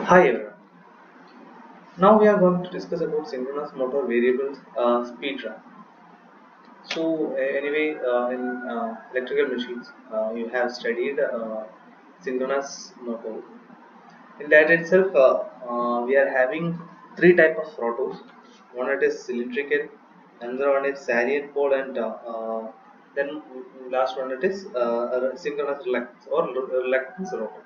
Hi everyone. Now we are going to discuss about synchronous motor variables speed run. In electrical machines, you have studied synchronous motor. In that itself, we are having three type of rotors. One it is cylindrical, another one is salient pole, and then last one it is synchronous reluctance or reluctance rotor.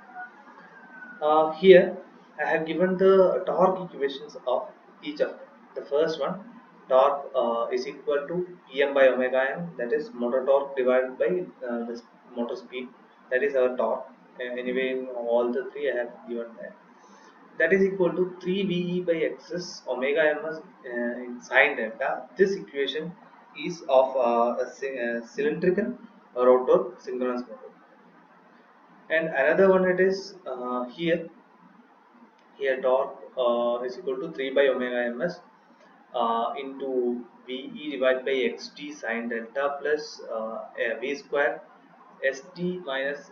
Here I have given the torque equations of each of them. The first one, torque is equal to Pm by omega m, that is motor torque divided by the motor speed, that is our torque. Anyway, in all the three I have given that. That is equal to 3 VE by xs omega ms in sine delta. This equation is of a cylindrical rotor synchronous motor. And another one it is here torque is equal to 3 by omega ms into VE divided by xt sine delta plus V square st minus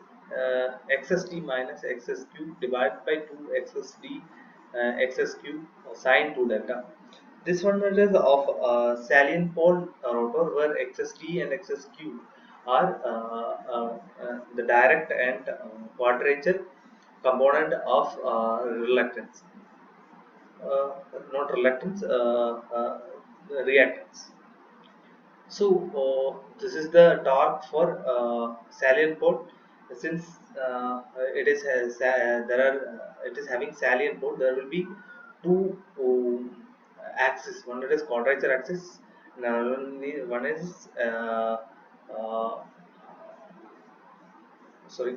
xst minus xs cube divided by 2 xsd xs cube sine 2 delta. This one is of salient pole rotor where xsd and xs cube are the direct and quadrature component of reluctance, uh, not reluctance, reactance. So this is the torque for salient pole. Since it is there are it is having salient pole, there will be two axis. One it is quadrature axis, and one is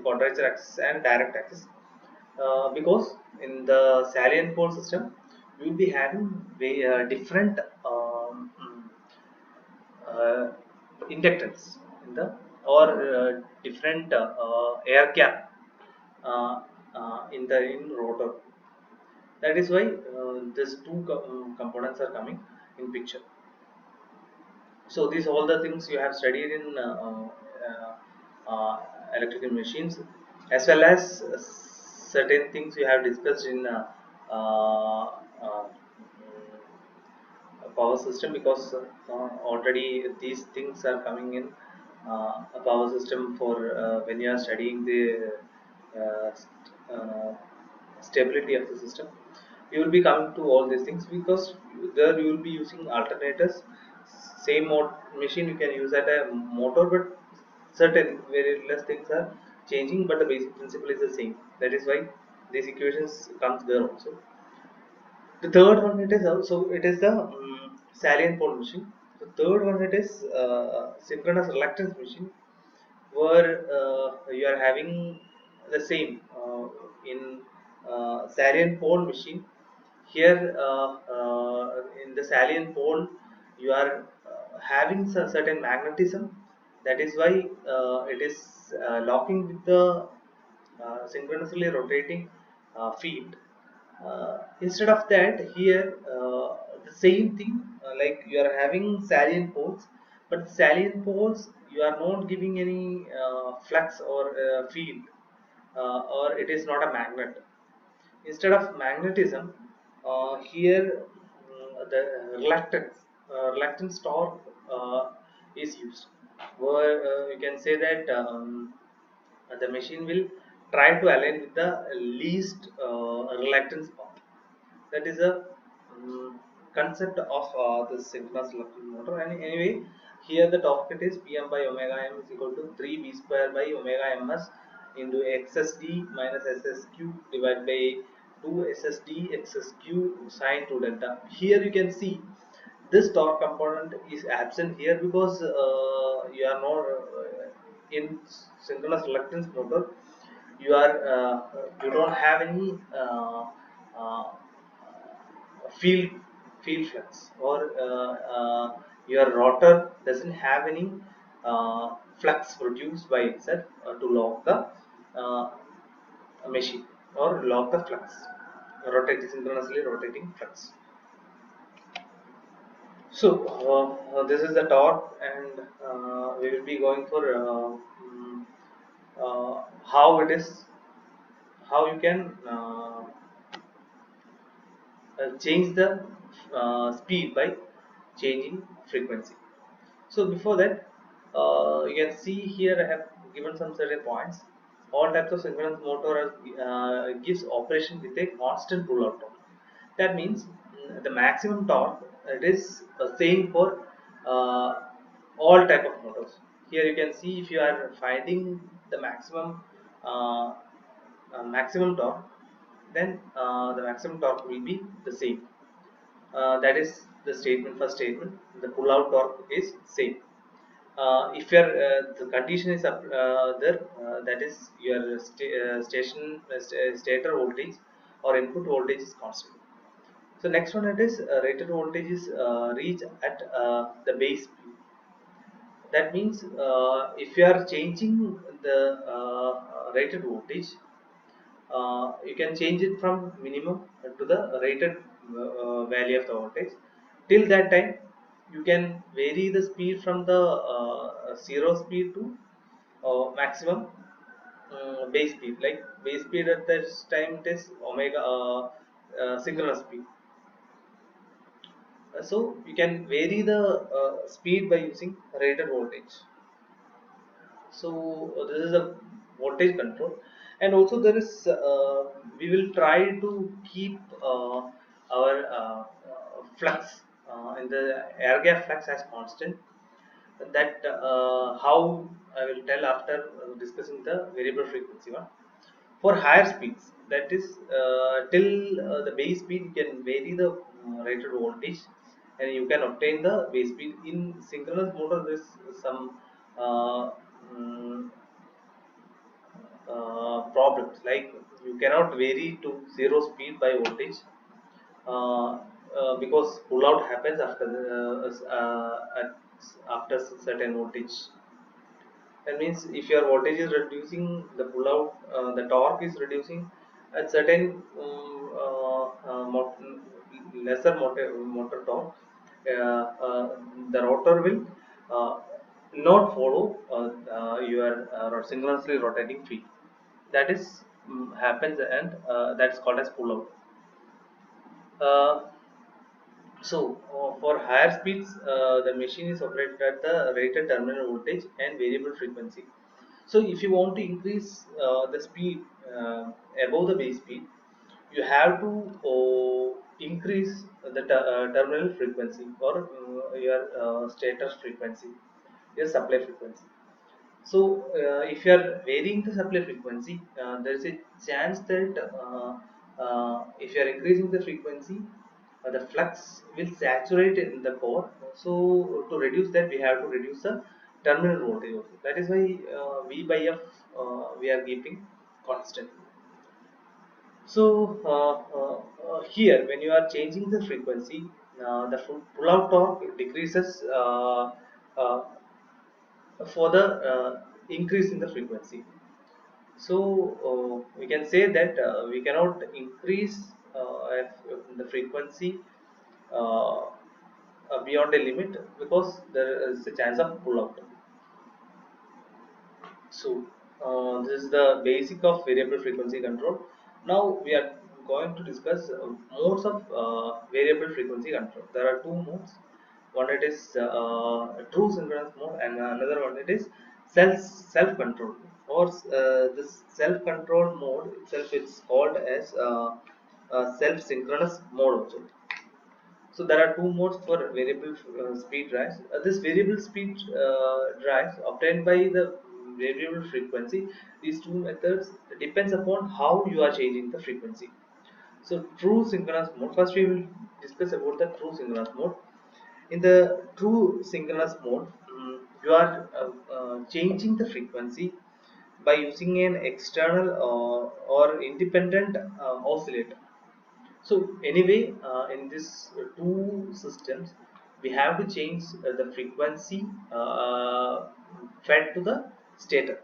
quadrature axis and direct axis. Because in the salient pole system we will be having different uh, inductance in the or different air gap uh, in rotor. That is why these two components are coming in picture. So these all the things you have studied in electrical machines, as well as certain things you have discussed in power system, because already these things are coming in a power system for when you are studying the uh, st- uh, stability of the system. You will be coming to all these things because there you will be using alternators. Same machine you can use at a motor, but certain very less things are changing, but the basic principle is the same. That is why these equations comes there also. The third one it is also it is the salient pole machine. The third one it is synchronous reluctance machine, where you are having the same in salient pole machine. Here in the salient pole you are having certain magnetism. That is why it is locking with the synchronously rotating field. Instead of that, here the same thing, like you are having salient poles, but salient poles you are not giving any flux or field, or it is not a magnet. Instead of magnetism, here the reluctance torque is used, where you can say that the machine will try to align with the least reluctance path. That is a concept of the synchronous electric motor. And anyway, here the torque it is Pm by omega m is equal to 3 v square by omega ms into xsd minus ssq divided by 2 ssd xsq sine 2 delta. Here you can see this torque component is absent here because you are not in synchronous reluctance motor. You are you don't have any uh, field field flux, or your rotor doesn't have any flux produced by itself to lock the uh, machine or lock the flux, rotating synchronously rotating flux. So this is the torque, and we will be going for how it is, how you can change the speed by changing frequency. So before that, you can see here I have given some certain points. All types of synchronous motor gives operation with a constant pull-out torque. That means the maximum torque it is same for uh, all type of motors. Here you can see if you are finding the uh, maximum torque, then the maximum torque will be the same. That is the statement, first statement. The pull-out torque is same. If your the condition is up there, that is your stator voltage or input voltage is constant. So next one it is rated voltage is reach at the base speed. That means if you are changing the rated voltage, you can change it from minimum to the rated value of the voltage. Till that time, you can vary the speed from the zero speed to maximum base speed. Like base speed at this time it is omega synchronous speed. So you can vary the speed by using rated voltage. So this is a voltage control, and also there is we will try to keep our flux in the air gap flux as constant. That how I will tell after discussing the variable frequency one. For higher speeds, that is till the base speed, you can vary the rated voltage and you can obtain the base speed. In synchronous motor there is some uh, mm, problems, like you cannot vary to zero speed by voltage uh, because pull out happens after after certain voltage. That means if your voltage is reducing, the pull out, the torque is reducing at certain lesser motor torque, the rotor will uh, not follow your synchronously rotating field. That is happens, and that's called as pull out. Uh, for higher speeds, the machine is operated at the rated terminal voltage and variable frequency. So, if you want to increase the speed above the base speed, you have to increase the terminal frequency or your stator frequency, your supply frequency. So, if you are varying the supply frequency, there is a chance that if you are increasing the frequency, the flux will saturate in the core. So, to reduce that, we have to reduce the terminal voltage also. That is why V by F we are keeping constant. So, here, when you are changing the frequency, the pull-out torque decreases for the increase in the frequency. So we can say that we cannot increase the frequency uh, beyond a limit because there is a chance of pull out. So this is the basic of variable frequency control. Now we are going to discuss modes of variable frequency control. There are two modes. One it is true synchronous mode, and another one it is self control. Or this self control mode itself is called as self synchronous mode also. So there are two modes for variable speed drives. This variable speed drives obtained by the variable frequency. These two methods depends upon how you are changing the frequency. So true synchronous mode. First, we will discuss about the true synchronous mode. In the true synchronous mode, you are changing the frequency by using an external or independent oscillator. So anyway, in this two systems, we have to change the frequency fed to the stator.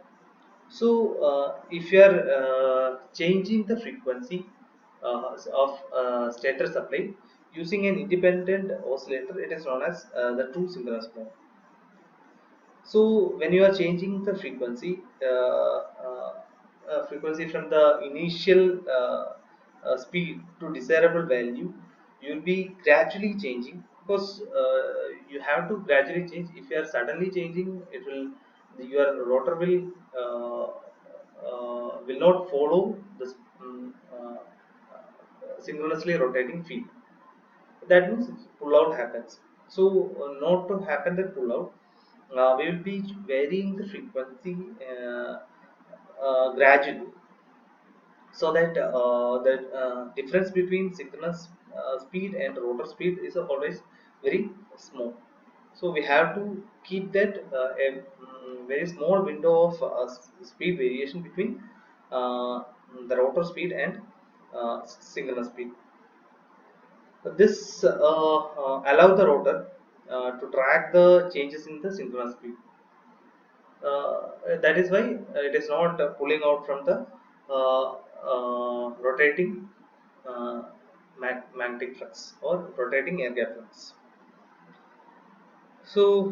So if you are changing the frequency of stator supply using an independent oscillator, it is known as the true synchronous mode. So when you are changing the frequency from the initial speed to desirable value, you'll be gradually changing, because you have to gradually change. If you are suddenly changing, it will, your rotor will not follow this synchronously rotating field. That means pull out happens. So not to happen that pull out, we will be varying the frequency gradually, so that the difference between synchronous speed and rotor speed is always very small. So we have to keep that very small window of speed variation between uh, the rotor speed and synchronous speed. This allow the rotor to track the changes in the synchronous speed. That is why it is not pulling out from the rotating uh, magnetic flux or rotating air gap flux. So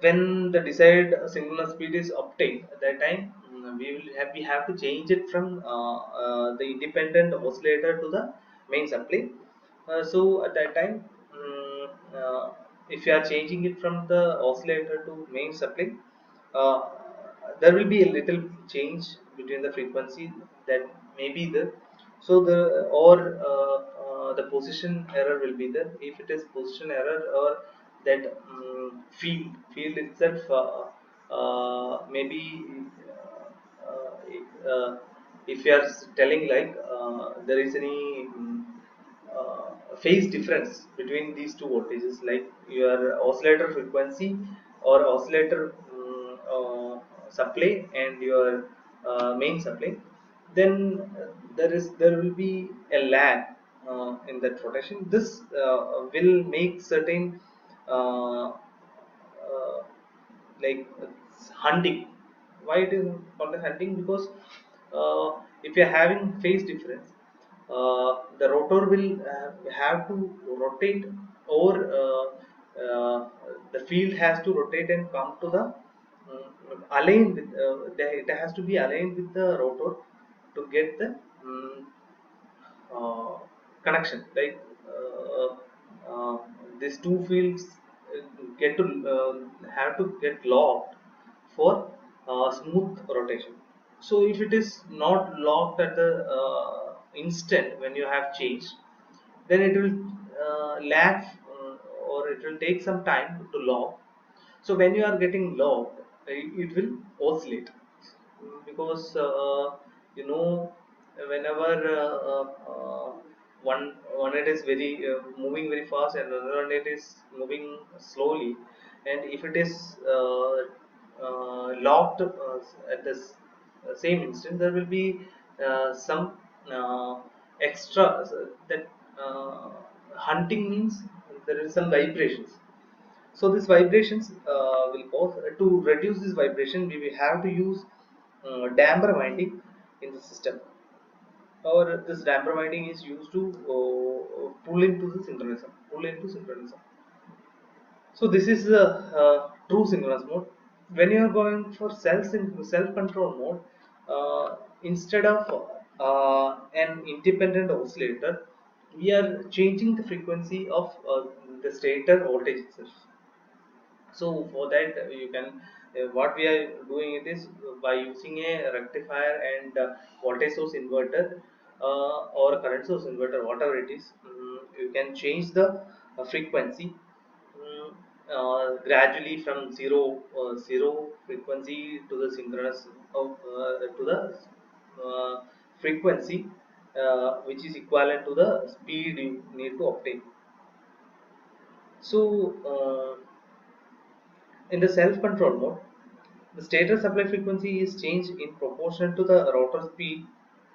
when the desired synchronous speed is obtained, at that time we have to change it from the independent oscillator to the main supply. So at that time, if you are changing it from the oscillator to main supply, uh, there will be a little change between the frequency that may be there. So the, or the position error will be there. If it is position error, or that field itself maybe if you are telling like there is any phase difference between these two voltages, like your oscillator frequency or oscillator supply and your main supply, then there will be a lag in that rotation. This will make certain uh, like hunting. Why it is called as hunting? Because if you are having phase difference, the rotor will have to rotate, or the field has to rotate and come to the align with it has to be aligned with the rotor to get the uh, connection, like uh, uh, these two fields get to have to get locked for smooth rotation. So if it is not locked at the instant when you have changed, then it will lag, or it will take some time to lock. So when you are getting locked, it will oscillate. Because whenever one it is very moving very fast, and another one it is moving slowly, and if it is locked at the same instant, there will be some uh, extra that uh, hunting means there is some vibrations. So these vibrations will cause, to reduce this vibration, we will have to use damper winding in the system, or this damper winding is used to pull into synchronism. So this is the true synchronous mode. When you are going for self control mode, instead of an independent oscillator, we are changing the frequency of the stator voltage itself. So for that, you can what we are doing it is by using a rectifier and voltage source inverter, or current source inverter, whatever it is. You can change the frequency gradually from zero frequency to the synchronous to the uh, frequency which is equivalent to the speed you need to obtain. So in the self-control mode, the stator supply frequency is changed in proportion to the rotor speed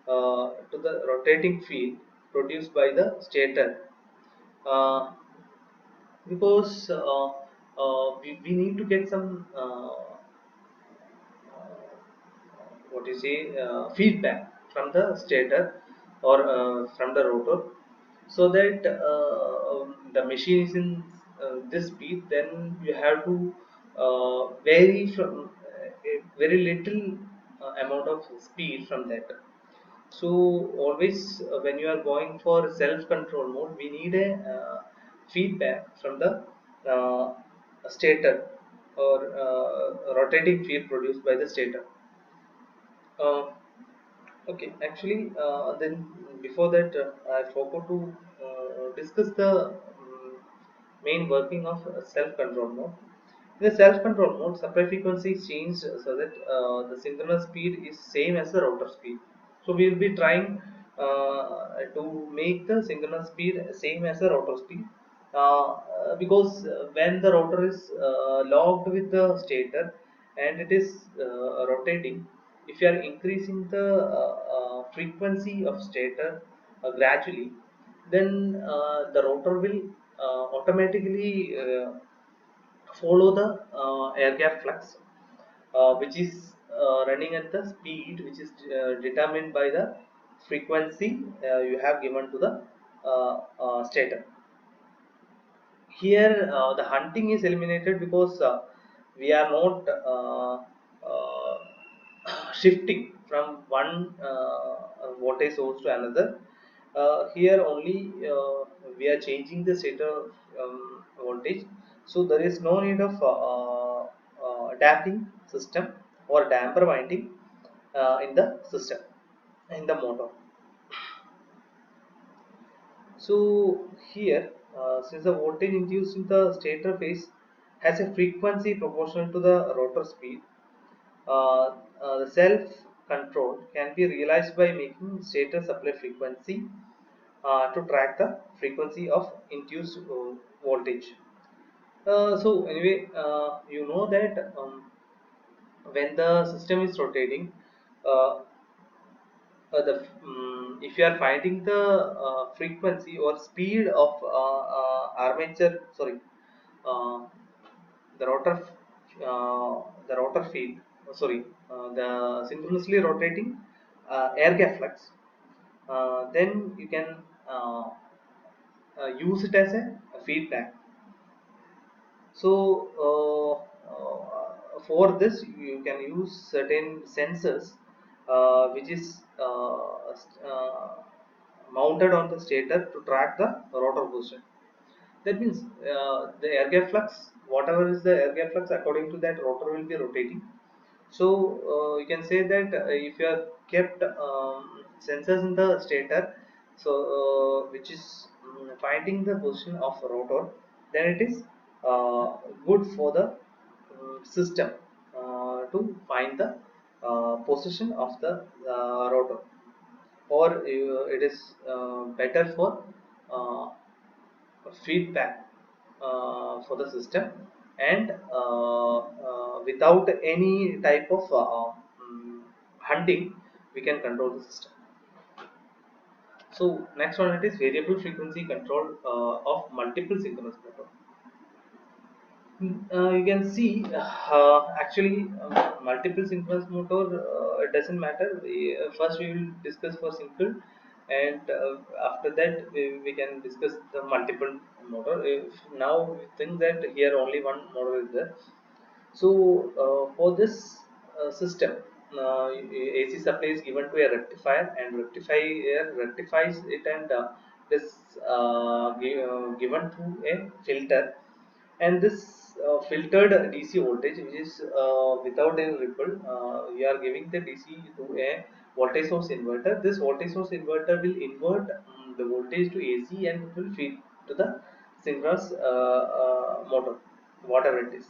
to the rotating field produced by the stator. Uh, because we need to get some what you say feedback from the stator, or from the rotor, so that the machine is in this speed. Then you have to vary from a very little amount of speed from that. So always when you are going for self control mode, we need a feedback from the uh, stator, or rotating field produced by the stator. uh, okay, actually, then before that, I forgot to discuss the main working of self control mode. In the self control mode, supply frequency is changed so that the synchronous speed is same as the rotor speed. So we will be trying to make the synchronous speed same as the rotor speed, because when the rotor is locked with the stator and it is rotating, if you are increasing the frequency of stator gradually, then the rotor will automatically follow the air gap flux, which is running at the speed which is determined by the frequency you have given to the stator. Here the hunting is eliminated because we are not shifting from one voltage source to another. Here only we are changing the stator voltage, so there is no need of damping system or damper winding in the system, in the motor. So here, since the voltage induced in the stator phase has a frequency proportional to the rotor speed, the self control can be realized by making stator supply frequency to track the frequency of induced voltage. So anyway, you know that when the system is rotating, uh, if you are finding the frequency or speed of armature, sorry, uh, the rotor the rotor field, sorry, the synchronously rotating air gap flux, then you can uh, use it as a feedback. So for this you can use certain sensors which is mounted on the stator to track the rotor position. That means the air gap flux, whatever is the air gap flux, according to that rotor will be rotating. So you can say that if you have kept sensors in the stator, so which is finding the position of rotor, then it is good for the system to find the position of the rotor, or it is better for uh, feedback for the system, and without any type of hunting, we can control the system. So next one, it is variable frequency control of multiple synchronous motor. You can see actually multiple synchronous motor, it doesn't matter. First we will discuss for simple, and after that we can discuss the multiple motor. If now we think that here only one motor is there. So for this system, AC supply is given to a rectifier, and rectifier rectifies it, and this given to a filter, and this filtered DC voltage, which is without any ripple, we are giving the DC to a voltage source inverter. This voltage source inverter will invert the voltage to AC, and it will feed to the synchronous motor, whatever it is,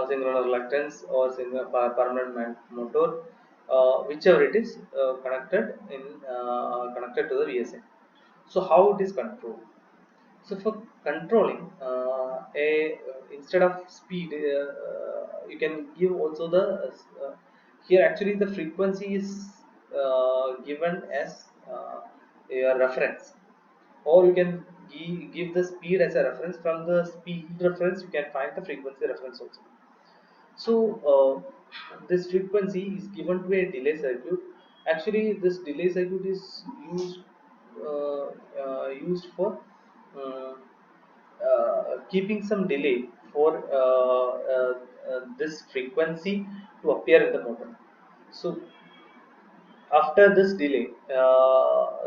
synchronous reluctance or permanent motor, whichever it is connected to the VSA. So how it is controlled? So for controlling instead of speed, you can give also the here actually the frequency is given as a reference, or you can give the speed as a reference. From the speed reference you can find the frequency reference also. So this frequency is given to a delay circuit. Actually this delay circuit is uh, used for uh, keeping some delay for this frequency to appear in the motor. So After this delay,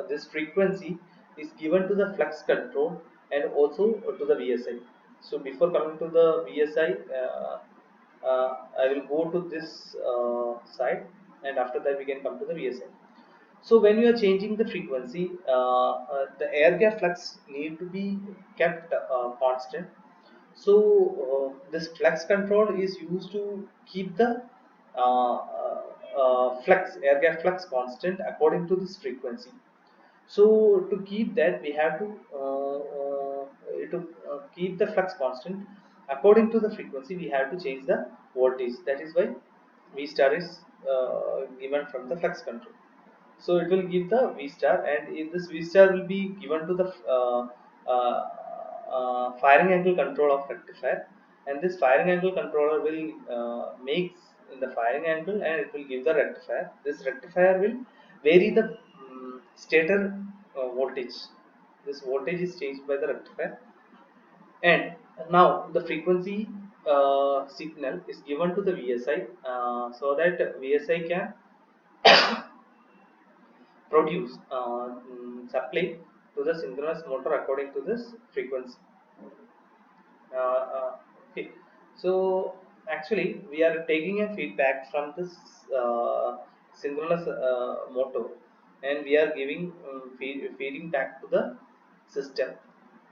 this frequency is given to the flux control and also to the VSI. So before coming to the VSI, I will go to this side, and after that we can come to the VSI. So when you are changing the frequency, the air gap flux need to be kept constant. So this flux control is used to keep the flux, air gap flux constant according to this frequency. So to keep that, we have to keep the flux constant according to the frequency. We have to change the voltage. That is why V star is given from the flux control. So it will give the V star, and if this V star will be given to the firing angle control of rectifier, and this firing angle controller will makes in the firing angle, and it will give the rectifier. This rectifier will vary the stator voltage. This voltage is changed by the rectifier, and now the frequency signal is given to the VSI, so that VSI can produce supply to the synchronous motor according to this frequency. Okay, so actually we are taking a feedback from this synchronous motor, and we are giving feeding back to the system,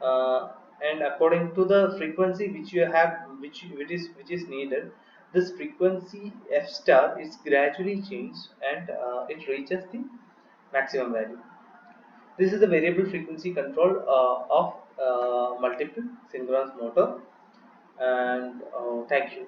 uh, and according to the frequency which you have, which is needed, this frequency f star is gradually changed, and it reaches the maximum value. This is the variable frequency control of multiple synchronous motor, and thank you.